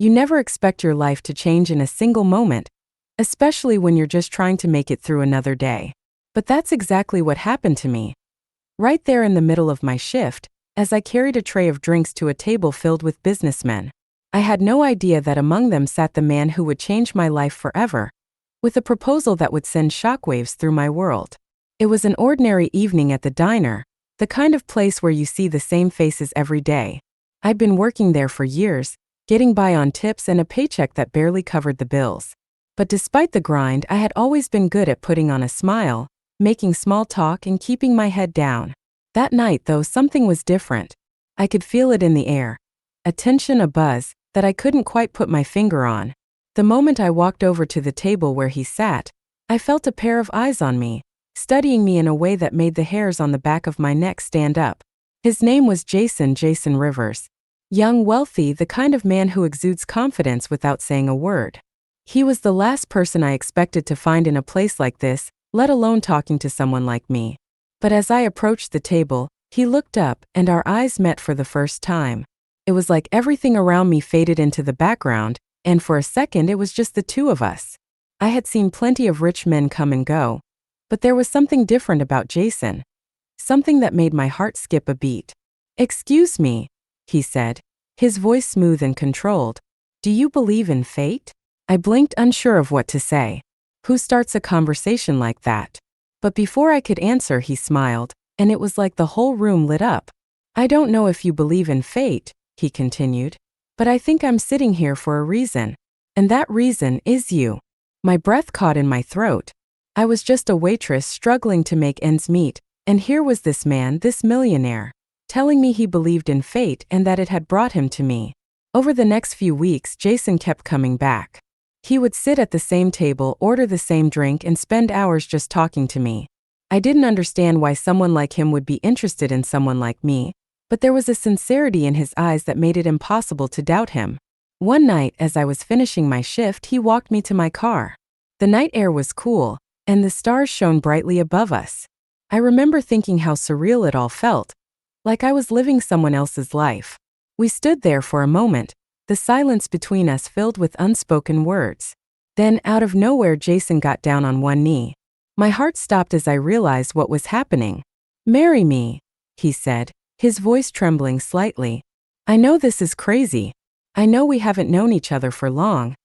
You never expect your life to change in a single moment, especially when you're just trying to make it through another day. But that's exactly what happened to me. Right there in the middle of my shift, as I carried a tray of drinks to a table filled with businessmen, I had no idea that among them sat the man who would change my life forever, with a proposal that would send shockwaves through my world. It was an ordinary evening at the diner, the kind of place where you see the same faces every day. I'd been working there for years, getting by on tips and a paycheck that barely covered the bills. But despite the grind, I had always been good at putting on a smile, making small talk and keeping my head down. That night, though, something was different. I could feel it in the air. A tension, a buzz, that I couldn't quite put my finger on. The moment I walked over to the table where he sat, I felt a pair of eyes on me, studying me in a way that made the hairs on the back of my neck stand up. His name was Jason Rivers. Young, wealthy, the kind of man who exudes confidence without saying a word. He was the last person I expected to find in a place like this, let alone talking to someone like me. But as I approached the table, he looked up, and our eyes met for the first time. It was like everything around me faded into the background, and for a second it was just the two of us. I had seen plenty of rich men come and go, but there was something different about Jason. Something that made my heart skip a beat. "Excuse me," he said, his voice smooth and controlled. "Do you believe in fate?" I blinked, unsure of what to say. Who starts a conversation like that? But before I could answer, he smiled, and it was like the whole room lit up. "I don't know if you believe in fate," he continued, "but I think I'm sitting here for a reason. And that reason is you." My breath caught in my throat. I was just a waitress struggling to make ends meet, and here was this man, this millionaire, telling me he believed in fate and that it had brought him to me. Over the next few weeks, Jason kept coming back. He would sit at the same table, order the same drink, and spend hours just talking to me. I didn't understand why someone like him would be interested in someone like me, but there was a sincerity in his eyes that made it impossible to doubt him. One night, as I was finishing my shift, he walked me to my car. The night air was cool, and the stars shone brightly above us. I remember thinking how surreal it all felt, like I was living someone else's life. We stood there for a moment, the silence between us filled with unspoken words. Then, out of nowhere, Jason got down on one knee. My heart stopped as I realized what was happening. "Marry me," he said, his voice trembling slightly. "I know this is crazy. I know we haven't known each other for long,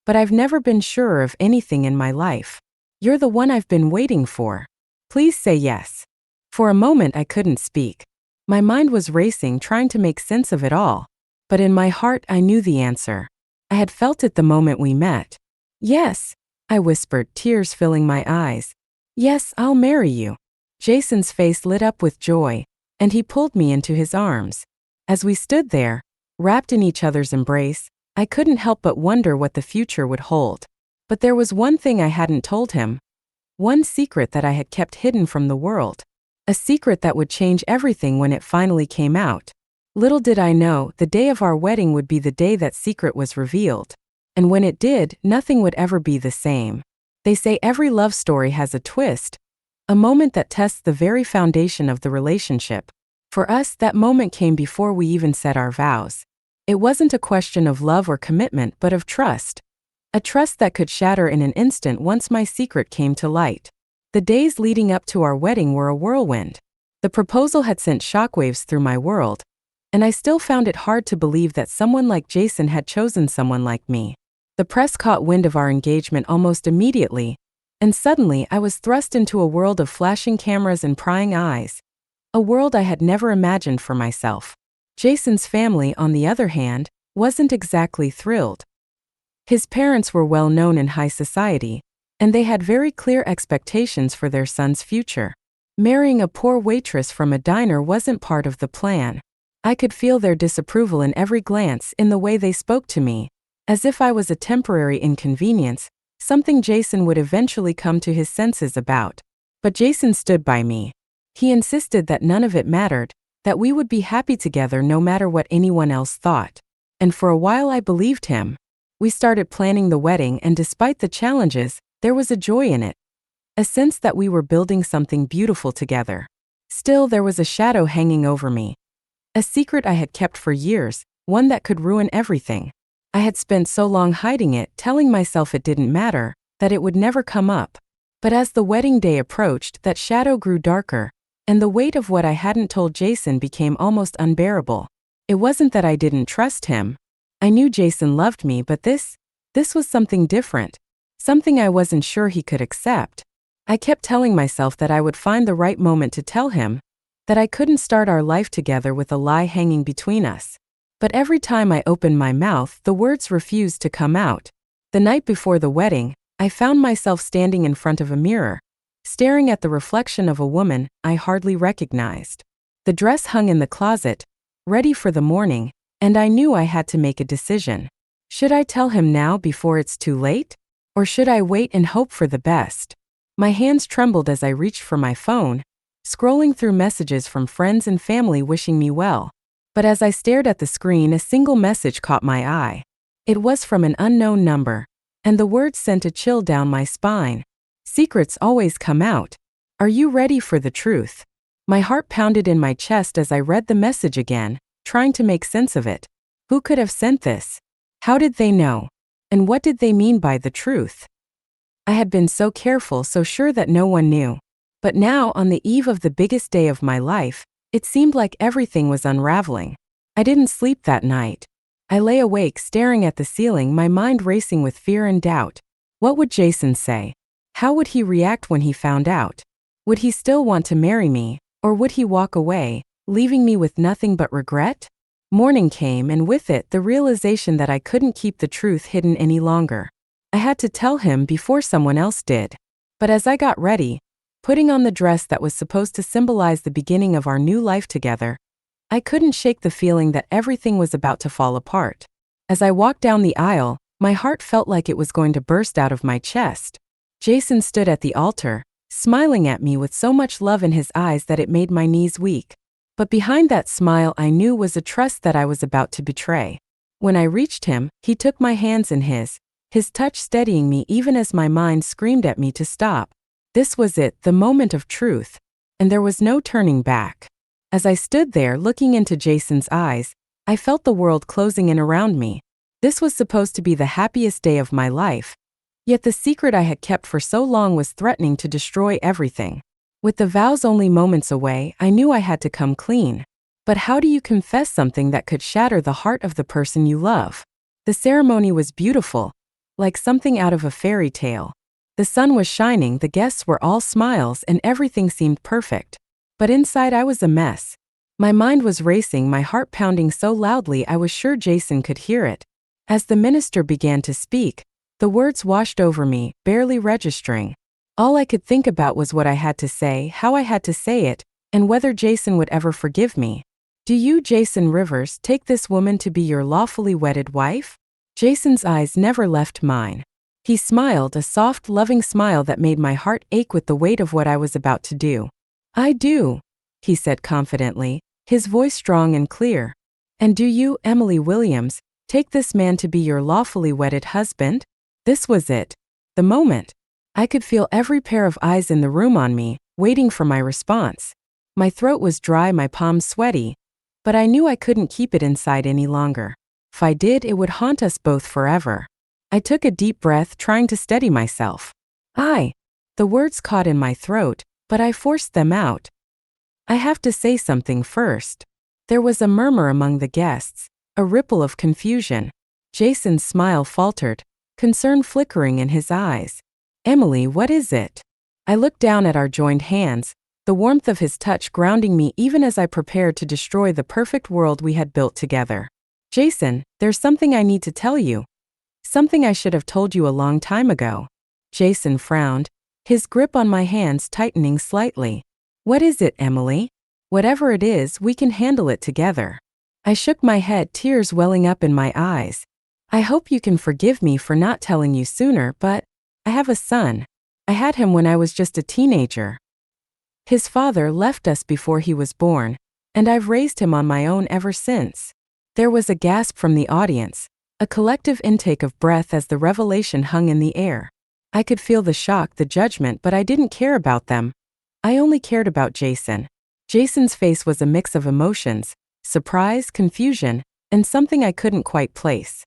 but I've never been surer of anything in my life. You're the one I've been waiting for. Please say yes." For a moment, I couldn't speak. My mind was racing, trying to make sense of it all. But in my heart, I knew the answer. I had felt it the moment we met. "Yes," I whispered, tears filling my eyes. "Yes, I'll marry you." Jason's face lit up with joy, and he pulled me into his arms. As we stood there, wrapped in each other's embrace, I couldn't help but wonder what the future would hold. But there was one thing I hadn't told him. One secret that I had kept hidden from the world. A secret that would change everything when it finally came out. Little did I know, the day of our wedding would be the day that secret was revealed. And when it did, nothing would ever be the same. They say every love story has a twist, a moment that tests the very foundation of the relationship. For us, that moment came before we even said our vows. It wasn't a question of love or commitment, but of trust. A trust that could shatter in an instant once my secret came to light. The days leading up to our wedding were a whirlwind. The proposal had sent shockwaves through my world, and I still found it hard to believe that someone like Jason had chosen someone like me. The press caught wind of our engagement almost immediately, and suddenly I was thrust into a world of flashing cameras and prying eyes. A world I had never imagined for myself. Jason's family, on the other hand, wasn't exactly thrilled. His parents were well known in high society, and they had very clear expectations for their son's future. Marrying a poor waitress from a diner wasn't part of the plan. I could feel their disapproval in every glance, in the way they spoke to me, as if I was a temporary inconvenience, something Jason would eventually come to his senses about. But Jason stood by me. He insisted that none of it mattered, that we would be happy together no matter what anyone else thought. And for a while I believed him. We started planning the wedding, and despite the challenges, there was a joy in it. A sense that we were building something beautiful together. Still, there was a shadow hanging over me. A secret I had kept for years, one that could ruin everything. I had spent so long hiding it, telling myself it didn't matter, that it would never come up. But as the wedding day approached, that shadow grew darker, and the weight of what I hadn't told Jason became almost unbearable. It wasn't that I didn't trust him. I knew Jason loved me, but this was something different. Something I wasn't sure he could accept. I kept telling myself that I would find the right moment to tell him, that I couldn't start our life together with a lie hanging between us. But every time I opened my mouth, the words refused to come out. The night before the wedding, I found myself standing in front of a mirror, staring at the reflection of a woman I hardly recognized. The dress hung in the closet, ready for the morning, and I knew I had to make a decision. Should I tell him now before it's too late? Or should I wait and hope for the best? My hands trembled as I reached for my phone, scrolling through messages from friends and family wishing me well. But as I stared at the screen, a single message caught my eye. It was from an unknown number, and the words sent a chill down my spine. Secrets always come out. Are you ready for the truth? My heart pounded in my chest as I read the message again, trying to make sense of it. Who could have sent this? How did they know? And what did they mean by the truth? I had been so careful, so sure that no one knew. But now, on the eve of the biggest day of my life, it seemed like everything was unraveling. I didn't sleep that night. I lay awake staring at the ceiling, my mind racing with fear and doubt. What would Jason say? How would he react when he found out? Would he still want to marry me, or would he walk away, leaving me with nothing but regret? Morning came, and with it the realization that I couldn't keep the truth hidden any longer. I had to tell him before someone else did. But as I got ready, putting on the dress that was supposed to symbolize the beginning of our new life together, I couldn't shake the feeling that everything was about to fall apart. As I walked down the aisle, my heart felt like it was going to burst out of my chest. Jason stood at the altar, smiling at me with so much love in his eyes that it made my knees weak. But behind that smile I knew was a trust that I was about to betray. When I reached him, he took my hands in his touch steadying me even as my mind screamed at me to stop. This was it, the moment of truth. And there was no turning back. As I stood there looking into Jason's eyes, I felt the world closing in around me. This was supposed to be the happiest day of my life. Yet the secret I had kept for so long was threatening to destroy everything. With the vows only moments away, I knew I had to come clean. But how do you confess something that could shatter the heart of the person you love? The ceremony was beautiful, like something out of a fairy tale. The sun was shining, the guests were all smiles, and everything seemed perfect. But inside I was a mess. My mind was racing, my heart pounding so loudly I was sure Jason could hear it. As the minister began to speak, the words washed over me, barely registering. All I could think about was what I had to say, how I had to say it, and whether Jason would ever forgive me. Do you, Jason Rivers, take this woman to be your lawfully wedded wife? Jason's eyes never left mine. He smiled, a soft, loving smile that made my heart ache with the weight of what I was about to do. I do, he said confidently, his voice strong and clear. And do you, Emily Williams, take this man to be your lawfully wedded husband? This was it. The moment. I could feel every pair of eyes in the room on me, waiting for my response. My throat was dry, my palms sweaty, but I knew I couldn't keep it inside any longer. If I did, it would haunt us both forever. I took a deep breath, trying to steady myself. The words caught in my throat, but I forced them out. I have to say something first. There was a murmur among the guests, a ripple of confusion. Jason's smile faltered, concern flickering in his eyes. Emily, what is it? I looked down at our joined hands, the warmth of his touch grounding me even as I prepared to destroy the perfect world we had built together. Jason, there's something I need to tell you. Something I should have told you a long time ago. Jason frowned, his grip on my hands tightening slightly. What is it, Emily? Whatever it is, we can handle it together. I shook my head, tears welling up in my eyes. I hope you can forgive me for not telling you sooner, but I have a son. I had him when I was just a teenager. His father left us before he was born, and I've raised him on my own ever since. There was a gasp from the audience, a collective intake of breath as the revelation hung in the air. I could feel the shock, the judgment, but I didn't care about them. I only cared about Jason. Jason's face was a mix of emotions, surprise, confusion, and something I couldn't quite place.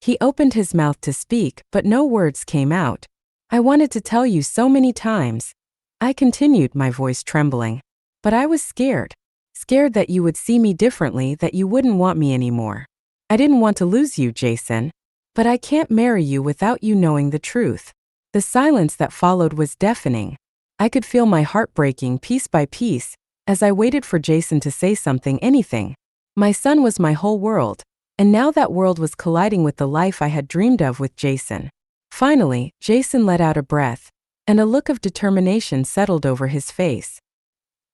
He opened his mouth to speak, but no words came out. I wanted to tell you so many times. I continued, my voice trembling. But I was scared. Scared that you would see me differently, that you wouldn't want me anymore. I didn't want to lose you, Jason. But I can't marry you without you knowing the truth. The silence that followed was deafening. I could feel my heart breaking piece by piece as I waited for Jason to say something, anything. My son was my whole world, and now that world was colliding with the life I had dreamed of with Jason. Finally, Jason let out a breath, and a look of determination settled over his face.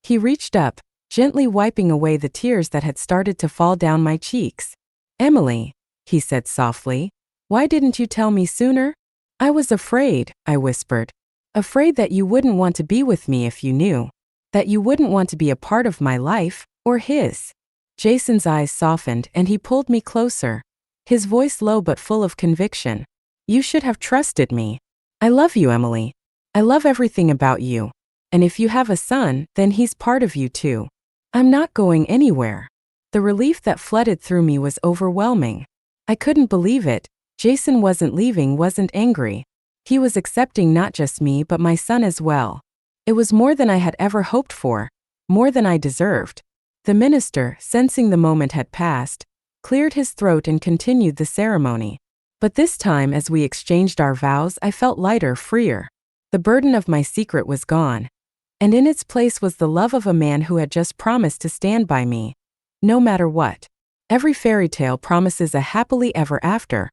He reached up, gently wiping away the tears that had started to fall down my cheeks. Emily, he said softly, why didn't you tell me sooner? I was afraid, I whispered. Afraid that you wouldn't want to be with me if you knew. That you wouldn't want to be a part of my life, or his. Jason's eyes softened and he pulled me closer. His voice low but full of conviction. You should have trusted me. I love you, Emily. I love everything about you. And if you have a son, then he's part of you too. I'm not going anywhere. The relief that flooded through me was overwhelming. I couldn't believe it. Jason wasn't leaving, wasn't angry. He was accepting not just me but my son as well. It was more than I had ever hoped for, more than I deserved. The minister, sensing the moment had passed, cleared his throat and continued the ceremony. But this time, as we exchanged our vows, I felt lighter, freer. The burden of my secret was gone. And in its place was the love of a man who had just promised to stand by me, no matter what. Every fairy tale promises a happily ever after,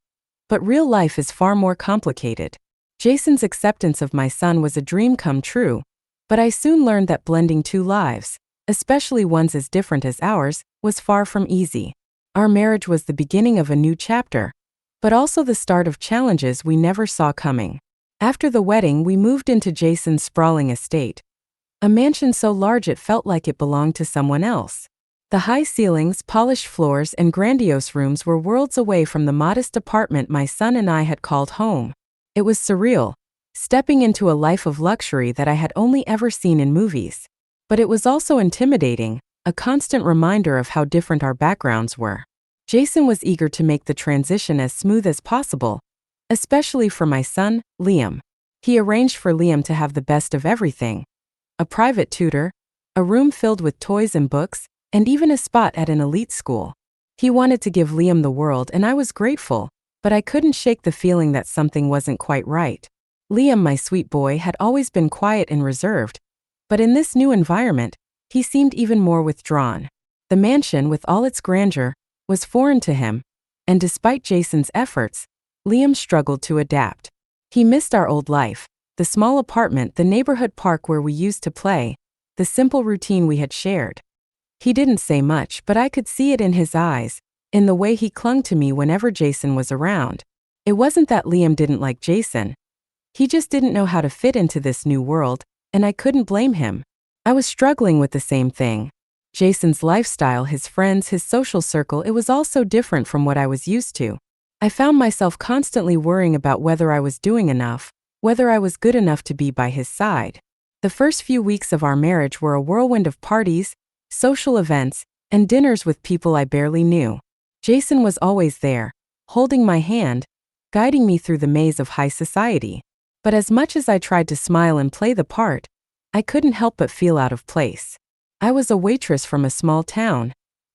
but real life is far more complicated. Jason's acceptance of my son was a dream come true, but I soon learned that blending two lives, especially ones as different as ours, was far from easy. Our marriage was the beginning of a new chapter, but also the start of challenges we never saw coming. After the wedding, we moved into Jason's sprawling estate, a mansion so large it felt like it belonged to someone else. The high ceilings, polished floors, and grandiose rooms were worlds away from the modest apartment my son and I had called home. It was surreal, stepping into a life of luxury that I had only ever seen in movies. But it was also intimidating, a constant reminder of how different our backgrounds were. Jason was eager to make the transition as smooth as possible, especially for my son, Liam. He arranged for Liam to have the best of everything: a private tutor, a room filled with toys and books, and even a spot at an elite school. He wanted to give Liam the world, and I was grateful, but I couldn't shake the feeling that something wasn't quite right. Liam, my sweet boy, had always been quiet and reserved, but in this new environment, he seemed even more withdrawn. The mansion, with all its grandeur, was foreign to him, and despite Jason's efforts, Liam struggled to adapt. He missed our old life, the small apartment, the neighborhood park where we used to play, the simple routine we had shared. He didn't say much, but I could see it in his eyes, in the way he clung to me whenever Jason was around. It wasn't that Liam didn't like Jason. He just didn't know how to fit into this new world, and I couldn't blame him. I was struggling with the same thing. Jason's lifestyle, his friends, his social circle, it was all so different from what I was used to. I found myself constantly worrying about whether I was doing enough, whether I was good enough to be by his side. The first few weeks of our marriage were a whirlwind of parties, social events, and dinners with people I barely knew. Jason was always there, holding my hand, guiding me through the maze of high society. But as much as I tried to smile and play the part, I couldn't help but feel out of place. I was a waitress from a small town,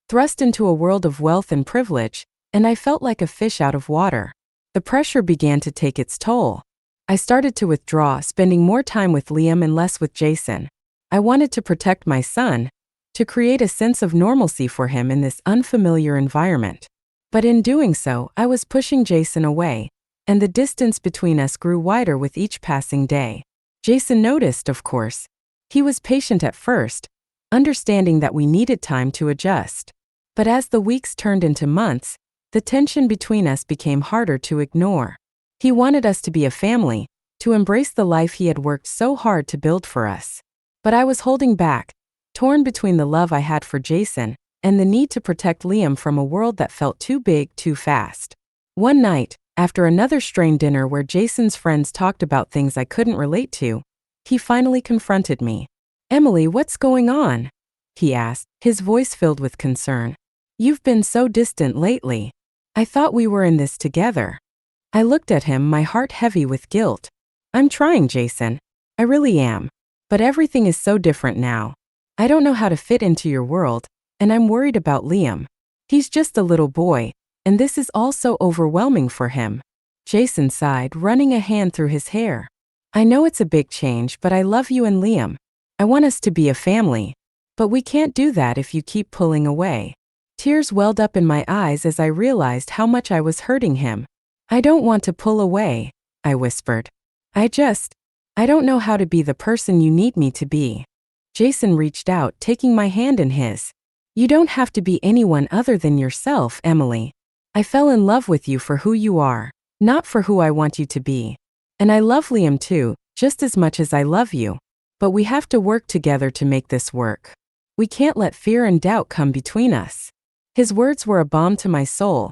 thrust into a world of wealth and privilege, and I felt like a fish out of water. The pressure began to take its toll. I started to withdraw, spending more time with Liam and less with Jason. I wanted to protect my son, to create a sense of normalcy for him in this unfamiliar environment. But in doing so, I was pushing Jason away, and the distance between us grew wider with each passing day. Jason noticed, of course. He was patient at first, understanding that we needed time to adjust. But as the weeks turned into months, the tension between us became harder to ignore. He wanted us to be a family, to embrace the life he had worked so hard to build for us. But I was holding back, torn between the love I had for Jason and the need to protect Liam from a world that felt too big too fast. One night, after another strained dinner where Jason's friends talked about things I couldn't relate to, he finally confronted me. "Emily, what's going on?" he asked, his voice filled with concern. "You've been so distant lately." I thought we were in this together. I looked at him, my heart heavy with guilt. I'm trying, Jason. I really am. But everything is so different now. I don't know how to fit into your world, and I'm worried about Liam. He's just a little boy, and this is all so overwhelming for him. Jason sighed, running a hand through his hair. I know it's a big change, but I love you and Liam. I want us to be a family. But we can't do that if you keep pulling away. Tears welled up in my eyes as I realized how much I was hurting him. I don't want to pull away, I whispered. I don't know how to be the person you need me to be. Jason reached out, taking my hand in his. You don't have to be anyone other than yourself, Emily. I fell in love with you for who you are, not for who I want you to be. And I love Liam too, just as much as I love you. But we have to work together to make this work. We can't let fear and doubt come between us. His words were a balm to my soul,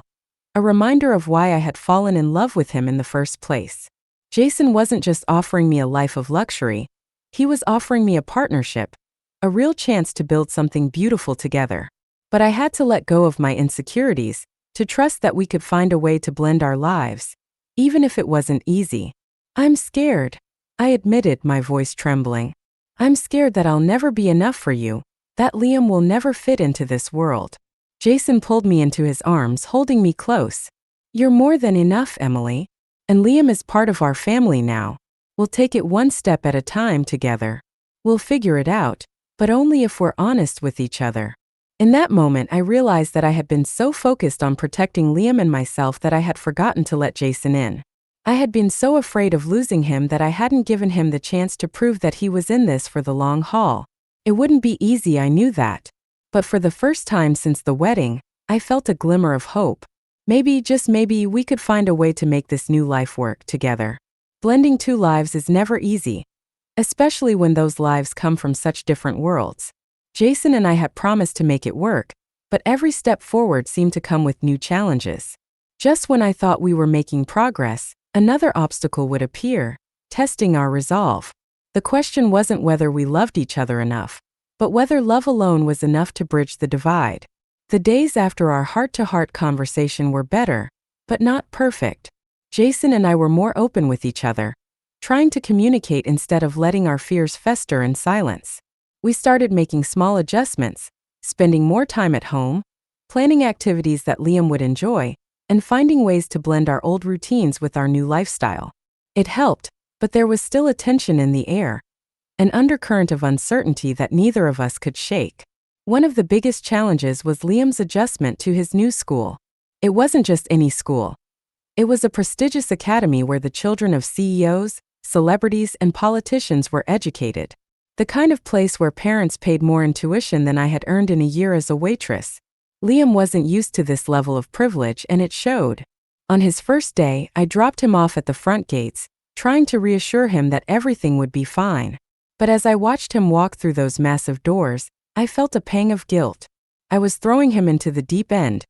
a reminder of why I had fallen in love with him in the first place. Jason wasn't just offering me a life of luxury, he was offering me a partnership, a real chance to build something beautiful together. But I had to let go of my insecurities, to trust that we could find a way to blend our lives, even if it wasn't easy. I'm scared, I admitted, my voice trembling. I'm scared that I'll never be enough for you, that Liam will never fit into this world. Jason pulled me into his arms, holding me close. You're more than enough, Emily. And Liam is part of our family now. We'll take it one step at a time together. We'll figure it out, but only if we're honest with each other. In that moment, I realized that I had been so focused on protecting Liam and myself that I had forgotten to let Jason in. I had been so afraid of losing him that I hadn't given him the chance to prove that he was in this for the long haul. It wouldn't be easy, I knew that. But for the first time since the wedding, I felt a glimmer of hope. Maybe, just maybe, we could find a way to make this new life work together. Blending two lives is never easy, especially when those lives come from such different worlds. Jason and I had promised to make it work, but every step forward seemed to come with new challenges. Just when I thought we were making progress, another obstacle would appear, testing our resolve. The question wasn't whether we loved each other enough, but whether love alone was enough to bridge the divide. The days after our heart-to-heart conversation were better, but not perfect. Jason and I were more open with each other, trying to communicate instead of letting our fears fester in silence. We started making small adjustments, spending more time at home, planning activities that Liam would enjoy, and finding ways to blend our old routines with our new lifestyle. It helped, but there was still a tension in the air, an undercurrent of uncertainty that neither of us could shake. One of the biggest challenges was Liam's adjustment to his new school. It wasn't just any school. It was a prestigious academy where the children of CEOs, celebrities, and politicians were educated. The kind of place where parents paid more in tuition than I had earned in a year as a waitress. Liam wasn't used to this level of privilege, and it showed. On his first day, I dropped him off at the front gates, trying to reassure him that everything would be fine. But as I watched him walk through those massive doors, I felt a pang of guilt. I was throwing him into the deep end,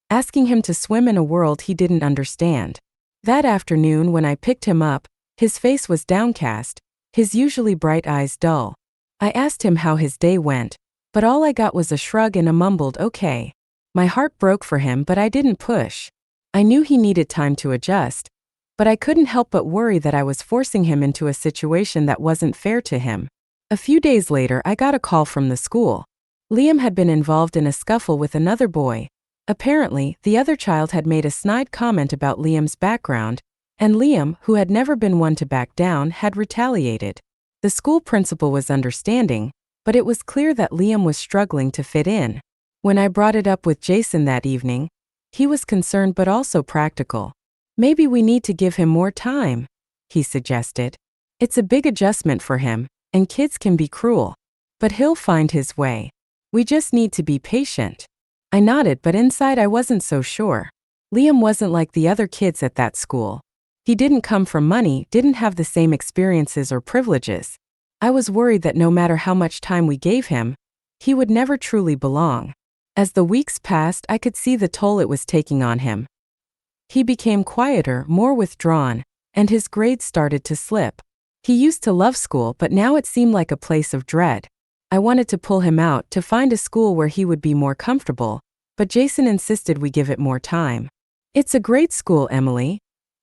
asking him to swim in a world he didn't understand. That afternoon, when I picked him up, his face was downcast, his usually bright eyes dull. I asked him how his day went, but all I got was a shrug and a mumbled "okay." My heart broke for him, but I didn't push. I knew he needed time to adjust, but I couldn't help but worry that I was forcing him into a situation that wasn't fair to him. A few days later, I got a call from the school. Liam had been involved in a scuffle with another boy. Apparently, the other child had made a snide comment about Liam's background, and Liam, who had never been one to back down, had retaliated. The school principal was understanding, but it was clear that Liam was struggling to fit in. When I brought it up with Jason that evening, he was concerned but also practical. Maybe we need to give him more time, he suggested. It's a big adjustment for him, and kids can be cruel. But he'll find his way. We just need to be patient. I nodded, but inside I wasn't so sure. Liam wasn't like the other kids at that school. He didn't come from money, didn't have the same experiences or privileges. I was worried that no matter how much time we gave him, he would never truly belong. As the weeks passed, I could see the toll it was taking on him. He became quieter, more withdrawn, and his grades started to slip. He used to love school, but now it seemed like a place of dread. I wanted to pull him out, to find a school where he would be more comfortable, but Jason insisted we give it more time. "It's a great school, Emily,"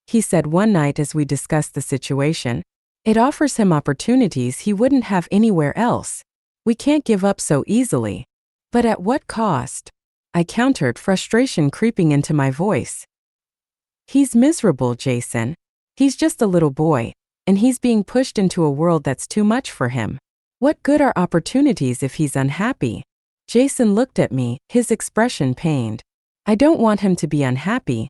he said one night as we discussed the situation. "It offers him opportunities he wouldn't have anywhere else. We can't give up so easily." "But at what cost?" I countered, frustration creeping into my voice. "He's miserable, Jason. He's just a little boy, and he's being pushed into a world that's too much for him. What good are opportunities if he's unhappy?" Jason looked at me, his expression pained. "I don't want him to be unhappy,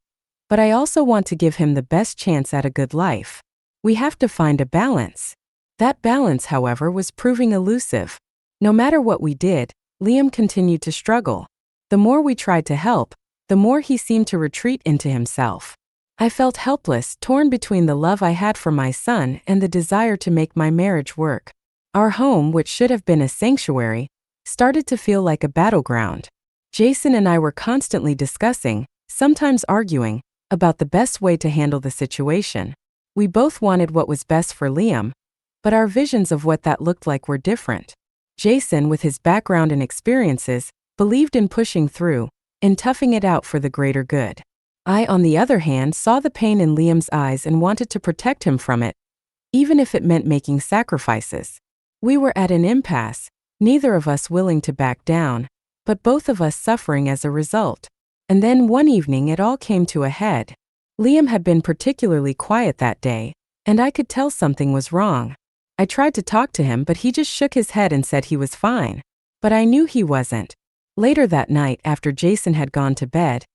but I also want to give him the best chance at a good life. We have to find a balance." That balance, however, was proving elusive. No matter what we did, Liam continued to struggle. The more we tried to help, the more he seemed to retreat into himself. I felt helpless, torn between the love I had for my son and the desire to make my marriage work. Our home, which should have been a sanctuary, started to feel like a battleground. Jason and I were constantly discussing, sometimes arguing, about the best way to handle the situation. We both wanted what was best for Liam, but our visions of what that looked like were different. Jason, with his background and experiences, believed in pushing through, in toughing it out for the greater good. I, on the other hand, saw the pain in Liam's eyes and wanted to protect him from it, even if it meant making sacrifices. We were at an impasse, neither of us willing to back down, but both of us suffering as a result. And then one evening it all came to a head. Liam had been particularly quiet that day, and I could tell something was wrong. I tried to talk to him, but he just shook his head and said he was fine. But I knew he wasn't. Later that night, after Jason had gone to bed,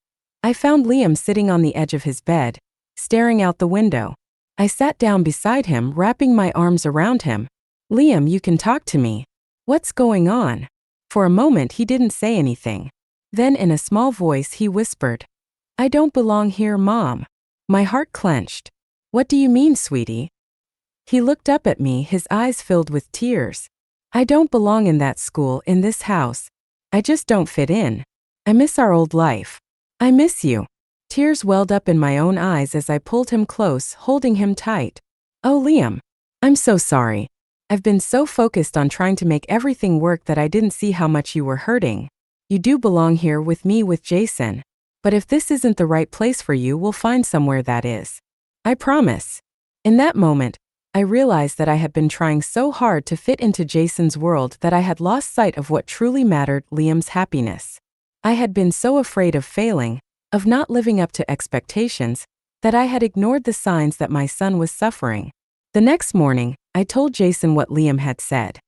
I found Liam sitting on the edge of his bed, staring out the window. I sat down beside him, wrapping my arms around him. "Liam, you can talk to me. What's going on?" For a moment he didn't say anything. Then in a small voice he whispered, "I don't belong here, Mom." My heart clenched. "What do you mean, sweetie?" He looked up at me, his eyes filled with tears. "I don't belong in that school, in this house. I just don't fit in. I miss our old life. I miss you." Tears welled up in my own eyes as I pulled him close, holding him tight. "Oh, Liam, I'm so sorry. I've been so focused on trying to make everything work that I didn't see how much you were hurting. You do belong here with me, with Jason. But if this isn't the right place for you, we'll find somewhere that is. I promise." In that moment, I realized that I had been trying so hard to fit into Jason's world that I had lost sight of what truly mattered, Liam's happiness. I had been so afraid of failing, of not living up to expectations, that I had ignored the signs that my son was suffering. The next morning, I told Jason what Liam had said.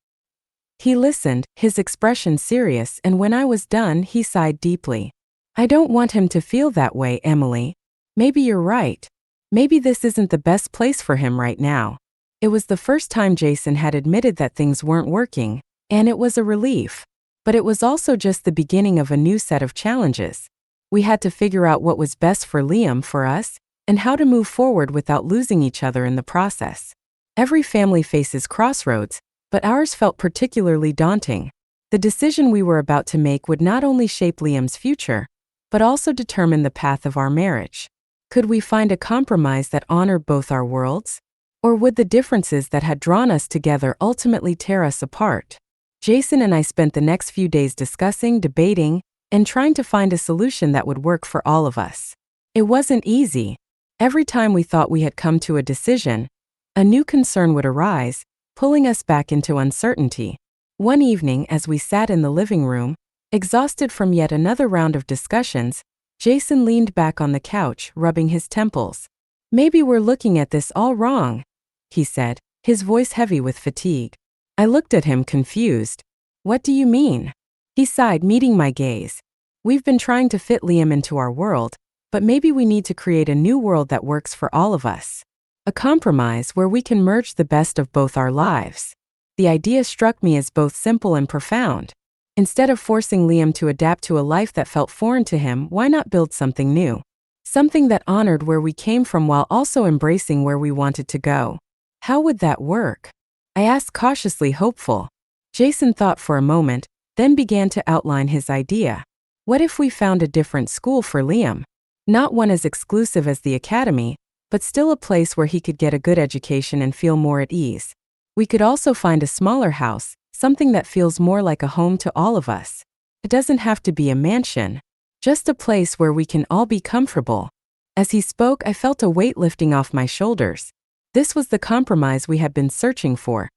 He listened, his expression serious, and when I was done, he sighed deeply. "I don't want him to feel that way, Emily. Maybe you're right. Maybe this isn't the best place for him right now." It was the first time Jason had admitted that things weren't working, and it was a relief. But it was also just the beginning of a new set of challenges. We had to figure out what was best for Liam, for us, and how to move forward without losing each other in the process. Every family faces crossroads, but ours felt particularly daunting. The decision we were about to make would not only shape Liam's future, but also determine the path of our marriage. Could we find a compromise that honored both our worlds? Or would the differences that had drawn us together ultimately tear us apart? Jason and I spent the next few days discussing, debating, and trying to find a solution that would work for all of us. It wasn't easy. Every time we thought we had come to a decision, a new concern would arise, pulling us back into uncertainty. One evening, as we sat in the living room, exhausted from yet another round of discussions, Jason leaned back on the couch, rubbing his temples. "Maybe we're looking at this all wrong," he said, his voice heavy with fatigue. I looked at him, confused. "What do you mean?" He sighed, meeting my gaze. "We've been trying to fit Liam into our world, but maybe we need to create a new world that works for all of us. A compromise where we can merge the best of both our lives." The idea struck me as both simple and profound. Instead of forcing Liam to adapt to a life that felt foreign to him, why not build something new? Something that honored where we came from while also embracing where we wanted to go. How would that work? I asked, cautiously hopeful. Jason thought for a moment, then began to outline his idea. What if we found a different school for Liam? Not one as exclusive as the academy, but still a place where he could get a good education and feel more at ease. We could also find a smaller house, something that feels more like a home to all of us. It doesn't have to be a mansion, just a place where we can all be comfortable. As he spoke, I felt a weight lifting off my shoulders. This was the compromise we had been searching for.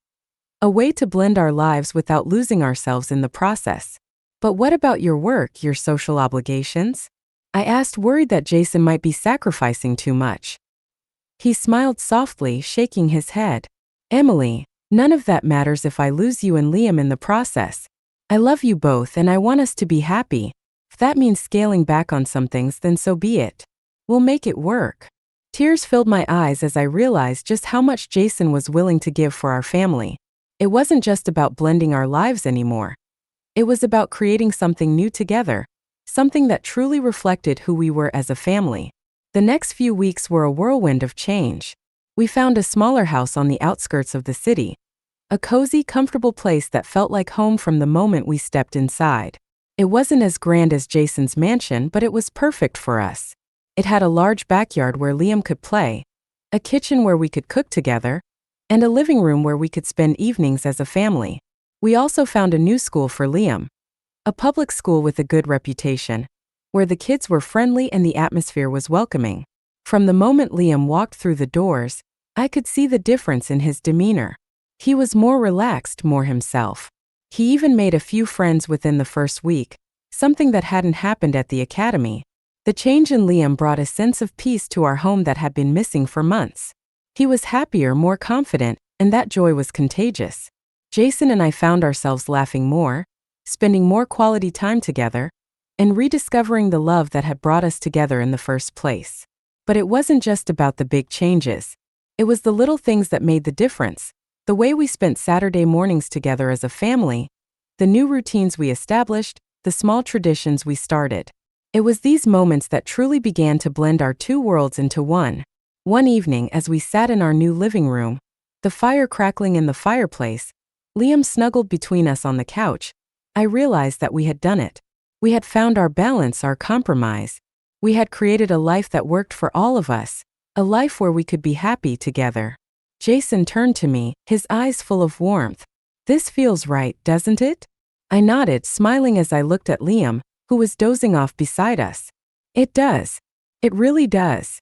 A way to blend our lives without losing ourselves in the process. But what about your work, your social obligations? I asked, worried that Jason might be sacrificing too much. He smiled softly, shaking his head. Emily, none of that matters if I lose you and Liam in the process. I love you both and I want us to be happy. If that means scaling back on some things, then so be it. We'll make it work. Tears filled my eyes as I realized just how much Jason was willing to give for our family. It wasn't just about blending our lives anymore. It was about creating something new together, something that truly reflected who we were as a family. The next few weeks were a whirlwind of change. We found a smaller house on the outskirts of the city, a cozy, comfortable place that felt like home from the moment we stepped inside. It wasn't as grand as Jason's mansion, but it was perfect for us. It had a large backyard where Liam could play, a kitchen where we could cook together, and a living room where we could spend evenings as a family. We also found a new school for Liam, a public school with a good reputation, where the kids were friendly and the atmosphere was welcoming. From the moment Liam walked through the doors, I could see the difference in his demeanor. He was more relaxed, more himself. He even made a few friends within the first week, something that hadn't happened at the academy. The change in Liam brought a sense of peace to our home that had been missing for months. He was happier, more confident, and that joy was contagious. Jason and I found ourselves laughing more, spending more quality time together, and rediscovering the love that had brought us together in the first place. But it wasn't just about the big changes. It was the little things that made the difference. The way we spent Saturday mornings together as a family, the new routines we established, the small traditions we started. It was these moments that truly began to blend our two worlds into one. One evening, as we sat in our new living room, the fire crackling in the fireplace, Liam snuggled between us on the couch, I realized that we had done it. We had found our balance, our compromise. We had created a life that worked for all of us, a life where we could be happy together. Jason turned to me, his eyes full of warmth. This feels right, doesn't it? I nodded, smiling as I looked at Liam, who was dozing off beside us. It does. It really does.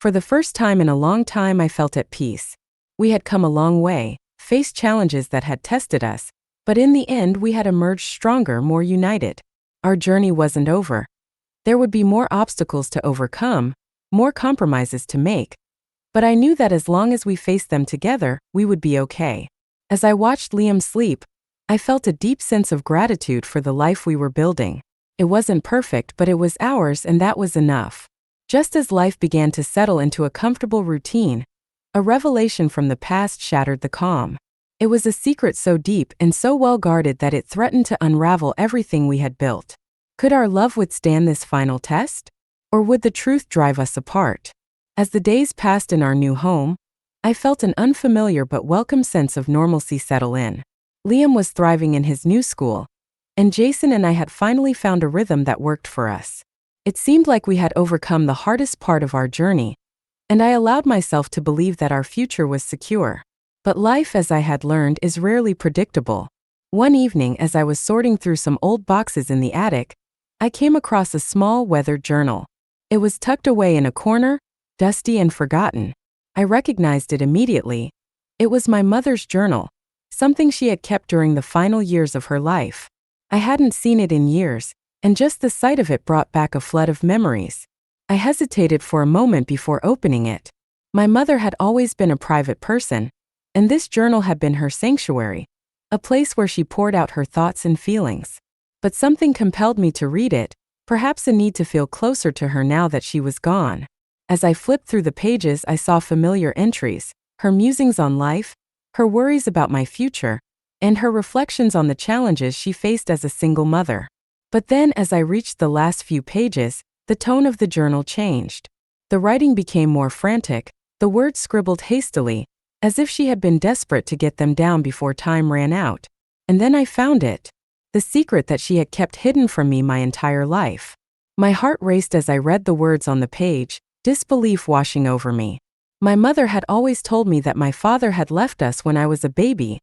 For the first time in a long time, I felt at peace. We had come a long way, faced challenges that had tested us, but in the end we had emerged stronger, more united. Our journey wasn't over. There would be more obstacles to overcome, more compromises to make, but I knew that as long as we faced them together, we would be okay. As I watched Liam sleep, I felt a deep sense of gratitude for the life we were building. It wasn't perfect, but it was ours, and that was enough. Just as life began to settle into a comfortable routine, a revelation from the past shattered the calm. It was a secret so deep and so well guarded that it threatened to unravel everything we had built. Could our love withstand this final test? Or would the truth drive us apart? As the days passed in our new home, I felt an unfamiliar but welcome sense of normalcy settle in. Liam was thriving in his new school, and Jason and I had finally found a rhythm that worked for us. It seemed like we had overcome the hardest part of our journey, and I allowed myself to believe that our future was secure. But life, as I had learned, is rarely predictable. One evening, as I was sorting through some old boxes in the attic, I came across a small, weathered journal. It was tucked away in a corner, dusty and forgotten. I recognized it immediately. It was my mother's journal, something she had kept during the final years of her life. I hadn't seen it in years, and just the sight of it brought back a flood of memories. I hesitated for a moment before opening it. My mother had always been a private person, and this journal had been her sanctuary, a place where she poured out her thoughts and feelings. But something compelled me to read it, perhaps a need to feel closer to her now that she was gone. As I flipped through the pages, I saw familiar entries, her musings on life, her worries about my future, and her reflections on the challenges she faced as a single mother. But then, as I reached the last few pages, the tone of the journal changed. The writing became more frantic, the words scribbled hastily, as if she had been desperate to get them down before time ran out. And then I found it. The secret that she had kept hidden from me my entire life. My heart raced as I read the words on the page, disbelief washing over me. My mother had always told me that my father had left us when I was a baby,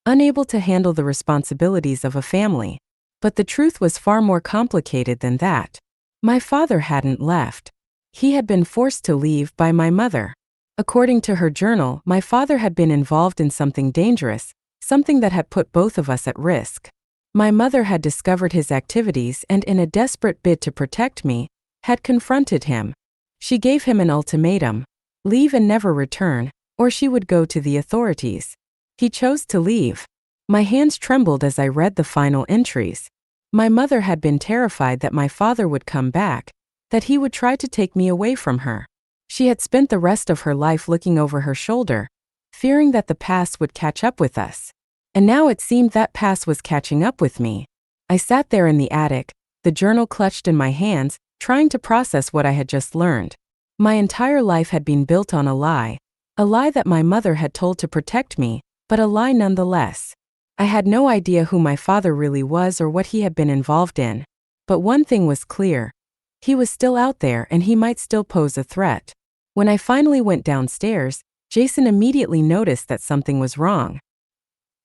unable to handle the responsibilities of a family. But the truth was far more complicated than that. My father hadn't left. He had been forced to leave by my mother. According to her journal, my father had been involved in something dangerous, something that had put both of us at risk. My mother had discovered his activities and, in a desperate bid to protect me, had confronted him. She gave him an ultimatum: leave and never return, or she would go to the authorities. He chose to leave. My hands trembled as I read the final entries. My mother had been terrified that my father would come back, that he would try to take me away from her. She had spent the rest of her life looking over her shoulder, fearing that the past would catch up with us. And now it seemed that past was catching up with me. I sat there in the attic, the journal clutched in my hands, trying to process what I had just learned. My entire life had been built on a lie that my mother had told to protect me, but a lie nonetheless. I had no idea who my father really was or what he had been involved in. But one thing was clear: he was still out there and he might still pose a threat. When I finally went downstairs, Jason immediately noticed that something was wrong.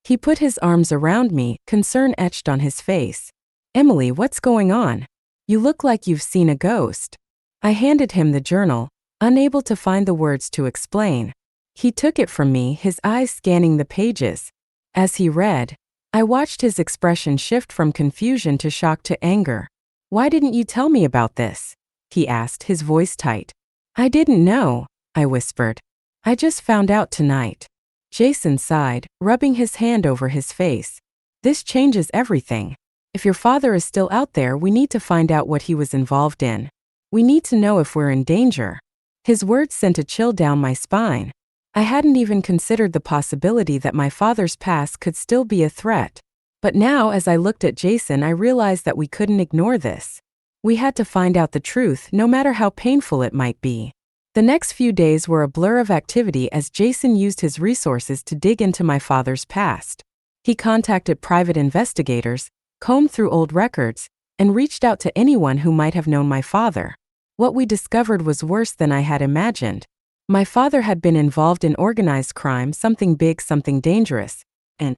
He put his arms around me, concern etched on his face. "Emily, what's going on? You look like you've seen a ghost." I handed him the journal, unable to find the words to explain. He took it from me, his eyes scanning the pages. As he read, I watched his expression shift from confusion to shock to anger. "Why didn't you tell me about this?" he asked, his voice tight. "I didn't know," I whispered. "I just found out tonight." Jason sighed, rubbing his hand over his face. "This changes everything. If your father is still out there, we need to find out what he was involved in. We need to know if we're in danger." His words sent a chill down my spine. I hadn't even considered the possibility that my father's past could still be a threat. But now, as I looked at Jason, I realized that we couldn't ignore this. We had to find out the truth, no matter how painful it might be. The next few days were a blur of activity as Jason used his resources to dig into my father's past. He contacted private investigators, combed through old records, and reached out to anyone who might have known my father. What we discovered was worse than I had imagined. My father had been involved in organized crime, something big, something dangerous, and